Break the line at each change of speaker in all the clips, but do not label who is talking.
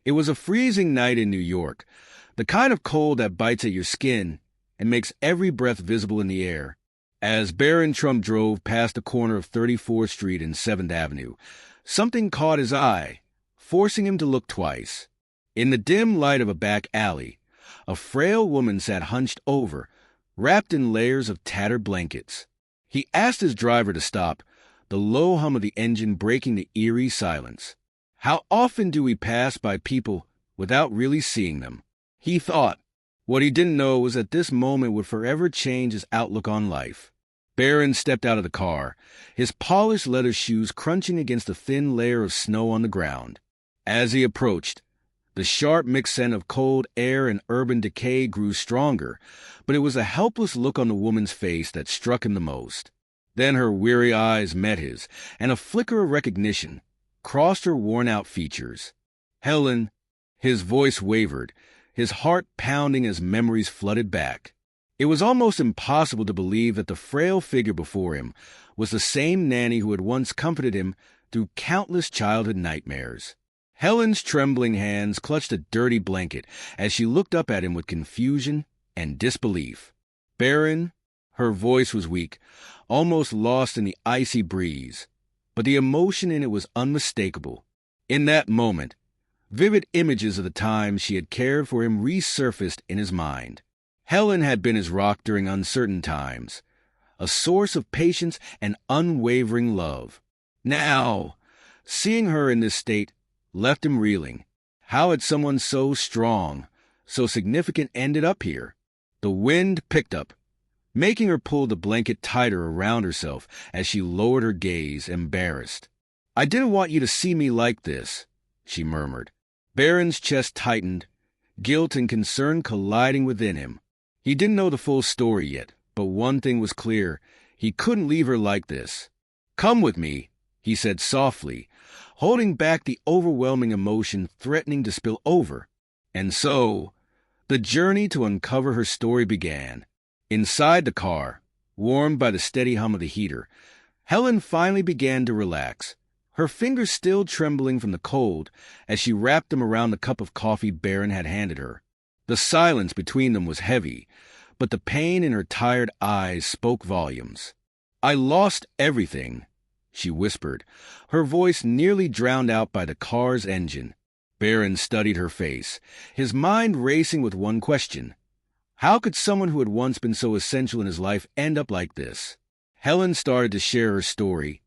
It was a freezing night in New York, the kind of cold that bites at your skin and makes every breath visible in the air. As Barron Trump drove past the corner of 34th Street and 7th Avenue, something caught his eye, forcing him to look twice. In the dim light of a back alley, a frail woman sat hunched over, wrapped in layers of tattered blankets. He asked his driver to stop, the low hum of the engine breaking the eerie silence. How often do we pass by people without really seeing them? He thought. What he didn't know was that this moment would forever change his outlook on life. Barron stepped out of the car, his polished leather shoes crunching against the thin layer of snow on the ground. As he approached, the sharp mixed scent of cold air and urban decay grew stronger, but it was a helpless look on the woman's face that struck him the most. Then her weary eyes met his, and a flicker of recognition crossed her worn-out features. Helen, his voice wavered, his heart pounding as memories flooded back. It was almost impossible to believe that the frail figure before him was the same Nanny who had once comforted him through countless childhood nightmares. Helen's trembling hands clutched a dirty blanket as she looked up at him with confusion and disbelief. Barron, her voice was weak, almost lost in the icy breeze, but the emotion in it was unmistakable. In that moment, vivid images of the times she had cared for him resurfaced in his mind. Helen had been his rock during uncertain times, a source of patience and unwavering love. Now, seeing her in this state left him reeling. How had someone so strong, so significant ended up here? The wind picked up, making her pull the blanket tighter around herself as she lowered her gaze, embarrassed. "I didn't want you to see me like this," she murmured. Barron's chest tightened, guilt and concern colliding within him. He didn't know the full story yet, but one thing was clear. He couldn't leave her like this. "Come with me," he said softly, holding back the overwhelming emotion threatening to spill over. And so, the journey to uncover her story began. Inside the car, warmed by the steady hum of the heater, Helen finally began to relax, her fingers still trembling from the cold as she wrapped them around the cup of coffee Barron had handed her. The silence between them was heavy, but the pain in her tired eyes spoke volumes. "I lost everything," she whispered, her voice nearly drowned out by the car's engine. Barron studied her face, his mind racing with one question. How could someone who had once been so essential in his life end up like this? Helen started to share her story,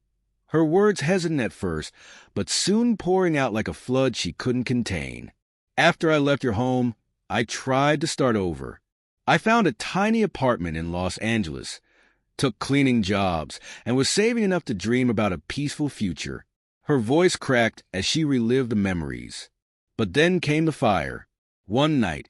her words hesitant at first, but soon pouring out like a flood she couldn't contain. "After I left your home, I tried to start over. I found a tiny apartment in Los Angeles, took cleaning jobs, and was saving enough to dream about a peaceful future." Her voice cracked as she relived the memories. But then came the fire. One night,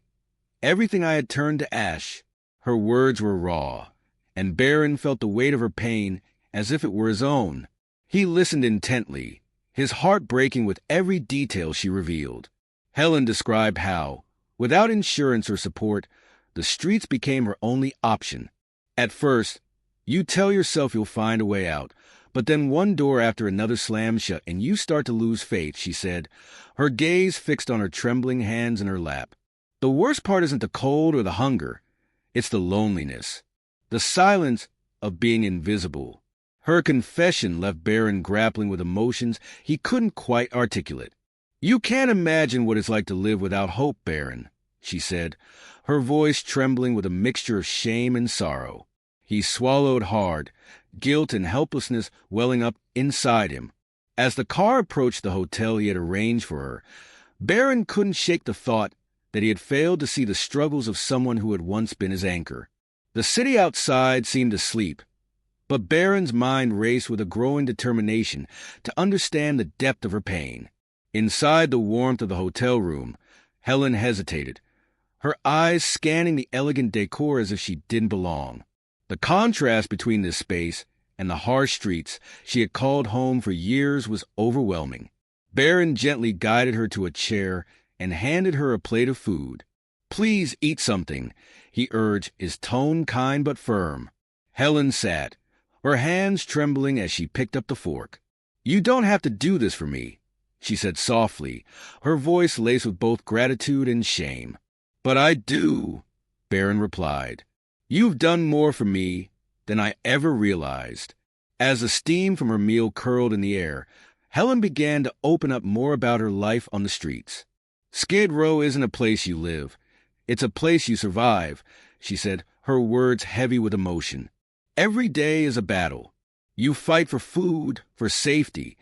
everything I had turned to ash. Her words were raw, and Barron felt the weight of her pain as if it were his own. He listened intently, his heart breaking with every detail she revealed. Helen described how, without insurance or support, the streets became her only option. At first, you tell yourself you'll find a way out, but then one door after another slams shut and you start to lose faith, she said, her gaze fixed on her trembling hands in her lap. The worst part isn't the cold or the hunger. It's the loneliness, the silence of being invisible. Her confession left Barron grappling with emotions he couldn't quite articulate. "You can't imagine what it's like to live without hope, Barron," she said, her voice trembling with a mixture of shame and sorrow. He swallowed hard, guilt and helplessness welling up inside him. As the car approached the hotel he had arranged for her, Barron couldn't shake the thought that he had failed to see the struggles of someone who had once been his anchor. The city outside seemed asleep, but Barron's mind raced with a growing determination to understand the depth of her pain. Inside the warmth of the hotel room, Helen hesitated, her eyes scanning the elegant decor as if she didn't belong. The contrast between this space and the harsh streets she had called home for years was overwhelming. Barron gently guided her to a chair and handed her a plate of food. "Please eat something," he urged, his tone kind but firm. Helen sat, her hands trembling as she picked up the fork. "You don't have to do this for me," she said softly, her voice laced with both gratitude and shame. "But I do," Barron replied. "You've done more for me than I ever realized." As the steam from her meal curled in the air, Helen began to open up more about her life on the streets. "Skid Row isn't a place you live. It's a place you survive," she said, her words heavy with emotion. "Every day is a battle. You fight for food, for safety,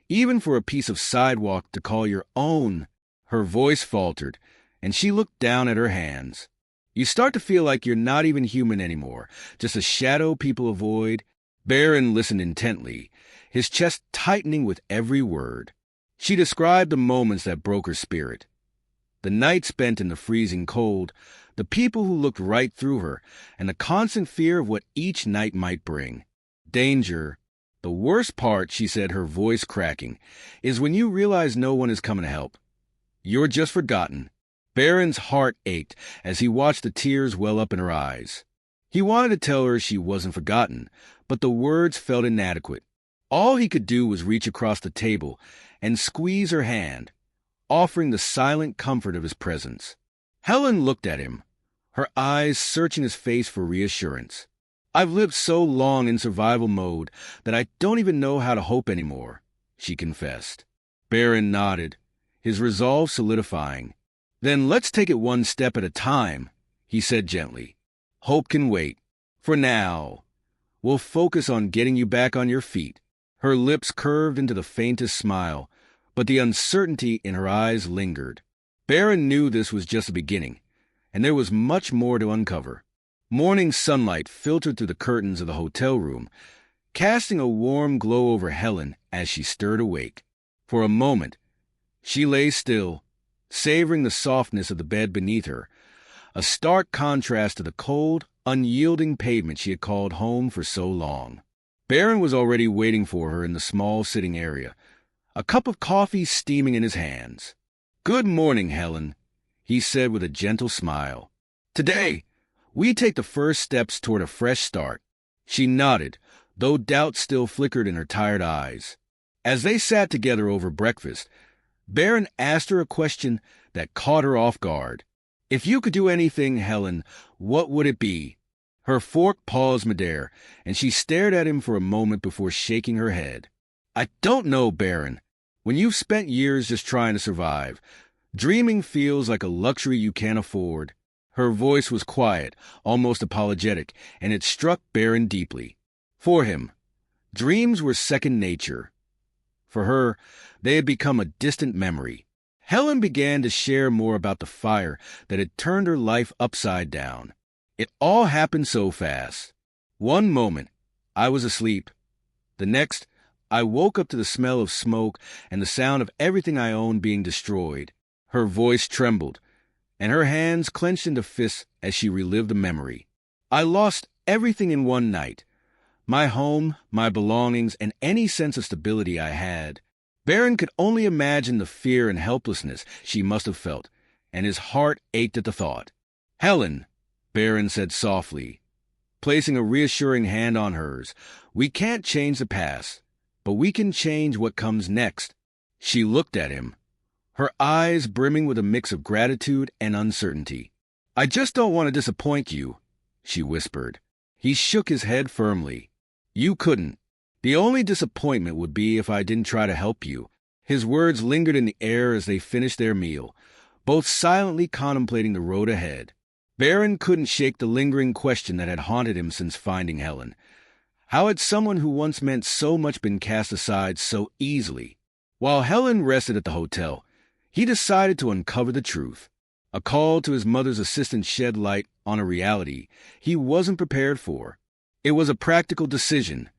even for a piece of sidewalk to call your own." Her voice faltered, and she looked down at her hands. "You start to feel like you're not even human anymore, just a shadow people avoid." Barron listened intently, his chest tightening with every word. She described the moments that broke her spirit. The night spent in the freezing cold, the people who looked right through her, and the constant fear of what each night might bring. Danger. "The worst part," she said, her voice cracking, "is when you realize no one is coming to help. You're just forgotten." Barron's heart ached as he watched the tears well up in her eyes. He wanted to tell her she wasn't forgotten, but the words felt inadequate. All he could do was reach across the table and squeeze her hand, offering the silent comfort of his presence. Helen looked at him, her eyes searching his face for reassurance. "I've lived so long in survival mode that I don't even know how to hope anymore," she confessed. Barron nodded, his resolve solidifying. "Then let's take it one step at a time," he said gently. "Hope can wait. For now, we'll focus on getting you back on your feet." Her lips curved into the faintest smile, but the uncertainty in her eyes lingered. Barron knew this was just the beginning, and there was much more to uncover. Morning sunlight filtered through the curtains of the hotel room, casting a warm glow over Helen as she stirred awake. For a moment, she lay still, savoring the softness of the bed beneath her, a stark contrast to the cold, unyielding pavement she had called home for so long. Barron was already waiting for her in the small sitting area, a cup of coffee steaming in his hands. "Good morning, Helen," he said with a gentle smile. "Today, we take the first steps toward a fresh start." She nodded, though doubt still flickered in her tired eyes. As they sat together over breakfast, Barron asked her a question that caught her off guard. "If you could do anything, Helen, what would it be?" Her fork paused midair, and she stared at him for a moment before shaking her head. "I don't know, Barron. When you've spent years just trying to survive, dreaming feels like a luxury you can't afford." Her voice was quiet, almost apologetic, and it struck Barron deeply. For him, dreams were second nature. For her, they had become a distant memory. Helen began to share more about the fire that had turned her life upside down. "It all happened so fast. One moment, I was asleep. The next, I woke up to the smell of smoke and the sound of everything I owned being destroyed." Her voice trembled, and her hands clenched into fists as she relived the memory. "I lost everything in one night. My home, my belongings, and any sense of stability I had." Barron could only imagine the fear and helplessness she must have felt, and his heart ached at the thought. "Helen," Barron said softly, placing a reassuring hand on hers, "we can't change the past, but we can change what comes next." She looked at him, her eyes brimming with a mix of gratitude and uncertainty. "I just don't want to disappoint you," she whispered. He shook his head firmly. "You couldn't. The only disappointment would be if I didn't try to help you." His words lingered in the air as they finished their meal, both silently contemplating the road ahead. Barron couldn't shake the lingering question that had haunted him since finding Helen. How had someone who once meant so much been cast aside so easily? While Helen rested at the hotel, he decided to uncover the truth. A call to his mother's assistant shed light on a reality he wasn't prepared for. It was a practical decision,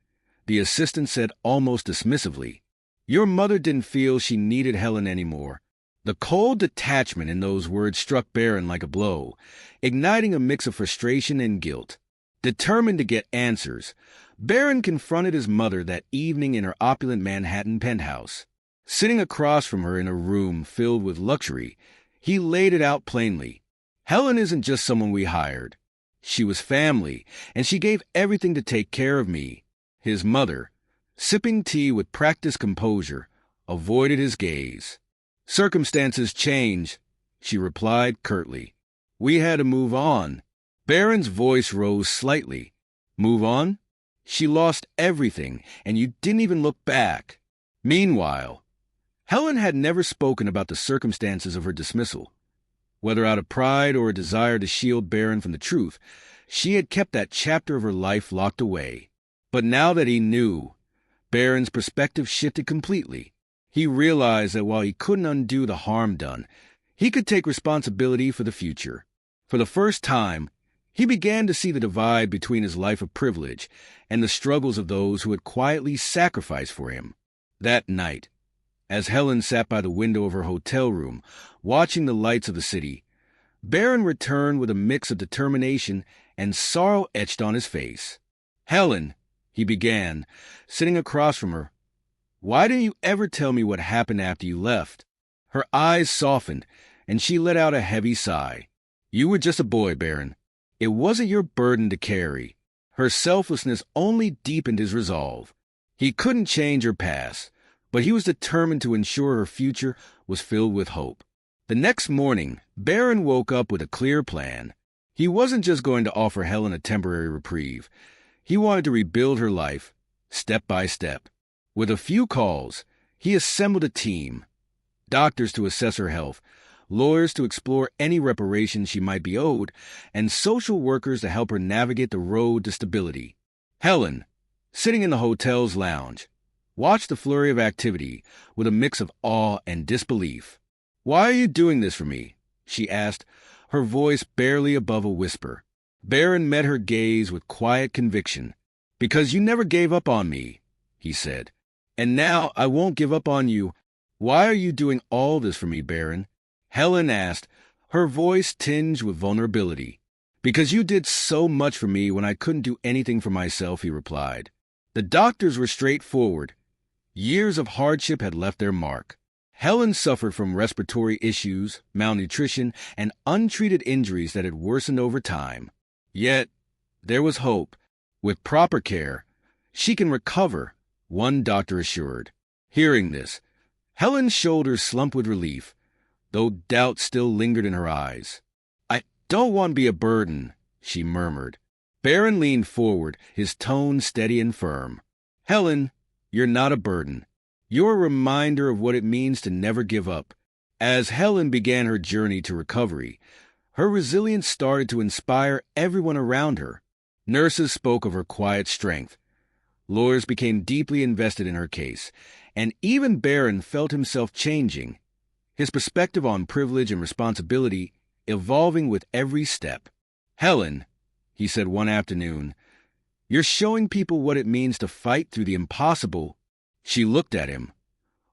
the assistant said almost dismissively. Your mother didn't feel she needed Helen anymore. The cold detachment in those words struck Barron like a blow, igniting a mix of frustration and guilt. Determined to get answers, Barron confronted his mother that evening in her opulent Manhattan penthouse. Sitting across from her in a room filled with luxury, he laid it out plainly. Helen isn't just someone we hired. She was family, and she gave everything to take care of me. His mother, sipping tea with practiced composure, avoided his gaze. "Circumstances change," she replied curtly. "We had to move on." Barron's voice rose slightly. "Move on? She lost everything, and you didn't even look back." Meanwhile, Helen had never spoken about the circumstances of her dismissal. Whether out of pride or a desire to shield Barron from the truth, she had kept that chapter of her life locked away. But now that he knew, Barron's perspective shifted completely. He realized that while he couldn't undo the harm done, he could take responsibility for the future. For the first time, he began to see the divide between his life of privilege and the struggles of those who had quietly sacrificed for him. That night, as Helen sat by the window of her hotel room, watching the lights of the city, Barron returned with a mix of determination and sorrow etched on his face. "Helen," he began, sitting across from her, "why didn't you ever tell me what happened after you left?" Her eyes softened, and she let out a heavy sigh. "You were just a boy, Barron. It wasn't your burden to carry." Her selflessness only deepened his resolve. He couldn't change her past, but he was determined to ensure her future was filled with hope. The next morning, Barron woke up with a clear plan. He wasn't just going to offer Helen a temporary reprieve. He wanted to rebuild her life, step by step. With a few calls, he assembled a team: doctors to assess her health, lawyers to explore any reparations she might be owed, and social workers to help her navigate the road to stability. Helen, sitting in the hotel's lounge, watched the flurry of activity with a mix of awe and disbelief. "Why are you doing this for me?" she asked, her voice barely above a whisper. Barron met her gaze with quiet conviction. "Because you never gave up on me," he said. "And now I won't give up on you." "Why are you doing all this for me, Barron?" Helen asked, her voice tinged with vulnerability. "Because you did so much for me when I couldn't do anything for myself," he replied. The doctors were straightforward. Years of hardship had left their mark. Helen suffered from respiratory issues, malnutrition, and untreated injuries that had worsened over time. Yet, there was hope. With proper care, she can recover, one doctor assured. Hearing this, Helen's shoulders slumped with relief, though doubt still lingered in her eyes. "I don't want to be a burden," she murmured. Barron leaned forward, his tone steady and firm. "Helen, you're not a burden. You're a reminder of what it means to never give up." As Helen began her journey to recovery, her resilience started to inspire everyone around her. Nurses spoke of her quiet strength. Lawyers became deeply invested in her case, and even Barron felt himself changing, his perspective on privilege and responsibility evolving with every step. "Helen," he said one afternoon, "you're showing people what it means to fight through the impossible." She looked at him,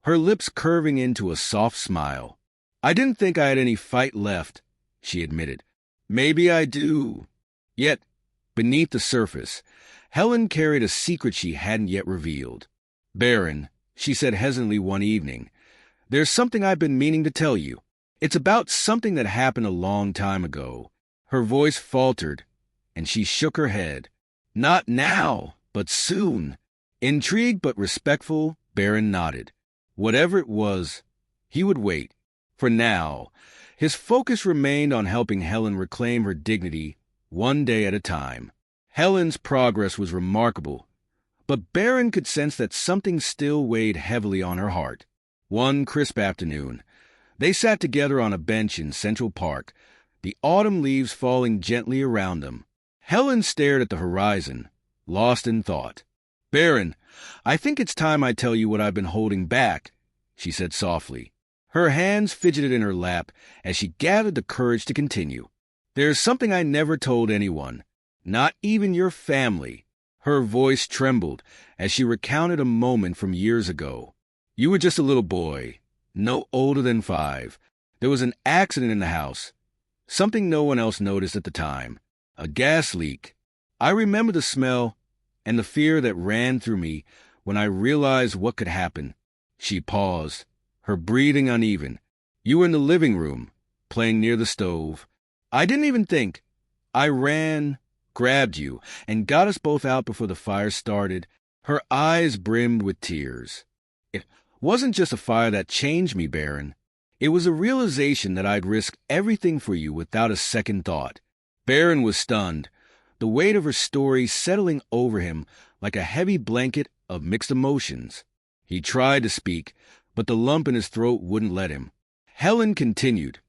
her lips curving into a soft smile. "I didn't think I had any fight left," she admitted. "Maybe I do." Yet, beneath the surface, Helen carried a secret she hadn't yet revealed. "Barron," she said hesitantly one evening, "there's something I've been meaning to tell you. It's about something that happened a long time ago." Her voice faltered, and she shook her head. "Not now, but soon." Intrigued but respectful, Barron nodded. Whatever it was, he would wait. For now, his focus remained on helping Helen reclaim her dignity one day at a time. Helen's progress was remarkable, but Barron could sense that something still weighed heavily on her heart. One crisp afternoon, they sat together on a bench in Central Park, the autumn leaves falling gently around them. Helen stared at the horizon, lost in thought. "Barron, I think it's time I tell you what I've been holding back," she said softly. Her hands fidgeted in her lap as she gathered the courage to continue. "There's something I never told anyone, not even your family." Her voice trembled as she recounted a moment from years ago. "You were just a little boy, no older than 5. There was an accident in the house, something no one else noticed at the time. A gas leak. I remember the smell and the fear that ran through me when I realized what could happen." She paused, her breathing uneven. "You were in the living room, playing near the stove. I didn't even think. I ran, grabbed you, and got us both out before the fire started." Her eyes brimmed with tears. "It wasn't just a fire that changed me, Barron. It was a realization that I'd risk everything for you without a second thought. Barron was stunned, the weight of her story settling over him like a heavy blanket of mixed emotions. He tried to speak, but the lump in his throat wouldn't let him. Helen continued,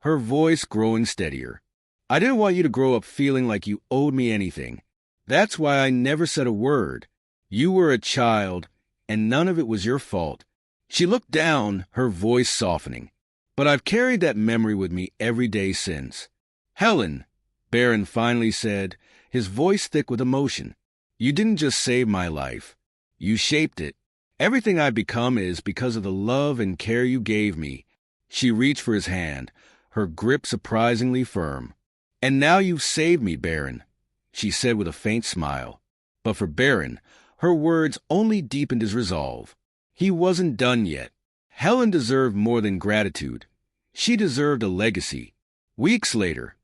her voice growing steadier. I didn't want you to grow up feeling like you owed me anything. That's why I never said a word. You were a child, and none of it was your fault. She looked down, her voice softening. But I've carried that memory with me every day since. Helen, Barron finally said, his voice thick with emotion, you didn't just save my life. You shaped it. Everything I've become is because of the love and care you gave me. She reached for his hand, her grip surprisingly firm. And now you've saved me, Barron, she said with a faint smile. But for Barron, her words only deepened his resolve. He wasn't done yet. Helen deserved more than gratitude. She deserved a legacy. Weeks later,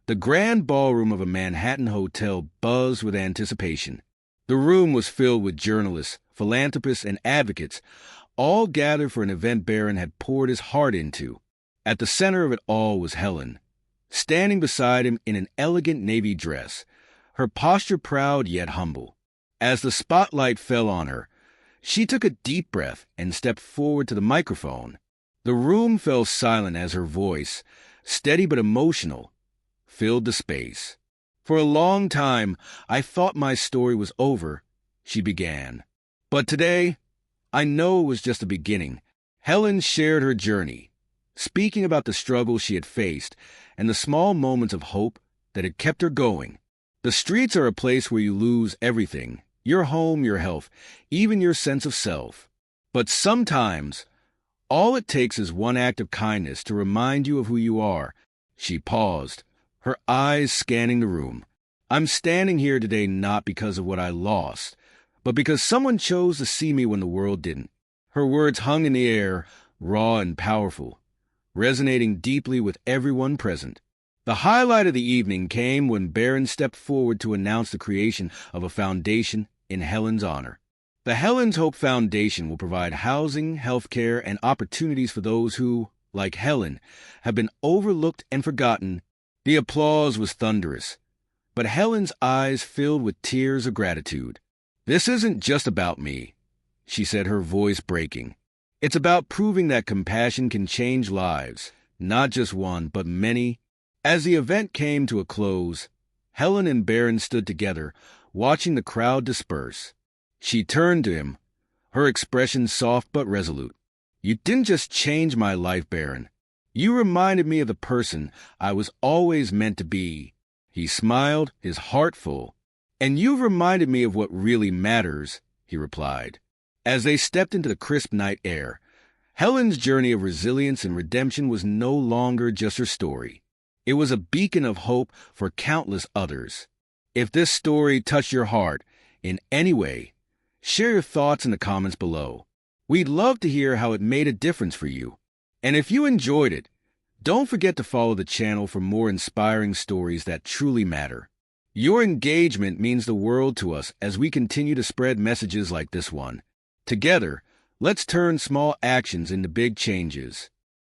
the grand ballroom of a Manhattan hotel buzzed with anticipation. The room was filled with journalists, philanthropists, and advocates, all gathered for an event Barron had poured his heart into. At the center of it all was Helen, standing beside him in an elegant navy dress, her posture proud yet humble. As the spotlight fell on her, she took a deep breath and stepped forward to the microphone. The room fell silent as her voice, steady but emotional, filled the space. For a long time, I thought my story was over, she began. But today, I know it was just the beginning. Helen shared her journey, speaking about the struggles she had faced and the small moments of hope that had kept her going. The streets are a place where you lose everything, your home, your health, even your sense of self. But sometimes, all it takes is one act of kindness to remind you of who you are. She paused, her eyes scanning the room. I'm standing here today not because of what I lost, but because someone chose to see me when the world didn't. Her words hung in the air, raw and powerful, resonating deeply with everyone present. The highlight of the evening came when Barron stepped forward to announce the creation of a foundation in Helen's honor. The Helen's Hope Foundation will provide housing, health care, and opportunities for those who, like Helen, have been overlooked and forgotten. The applause was thunderous, but Helen's eyes filled with tears of gratitude. This isn't just about me, she said, her voice breaking. It's about proving that compassion can change lives, not just one, but many. As the event came to a close, Helen and Barron stood together, watching the crowd disperse. She turned to him, her expression soft but resolute. You didn't just change my life, Barron. You reminded me of the person I was always meant to be. He smiled, his heart full. And you've reminded me of what really matters, he replied. As they stepped into the crisp night air, Helen's journey of resilience and redemption was no longer just her story. It was a beacon of hope for countless others. If this story touched your heart in any way, share your thoughts in the comments below. We'd love to hear how it made a difference for you. And if you enjoyed it, don't forget to follow the channel for more inspiring stories that truly matter. Your engagement means the world to us as we continue to spread messages like this one. Together, let's turn small actions into big changes.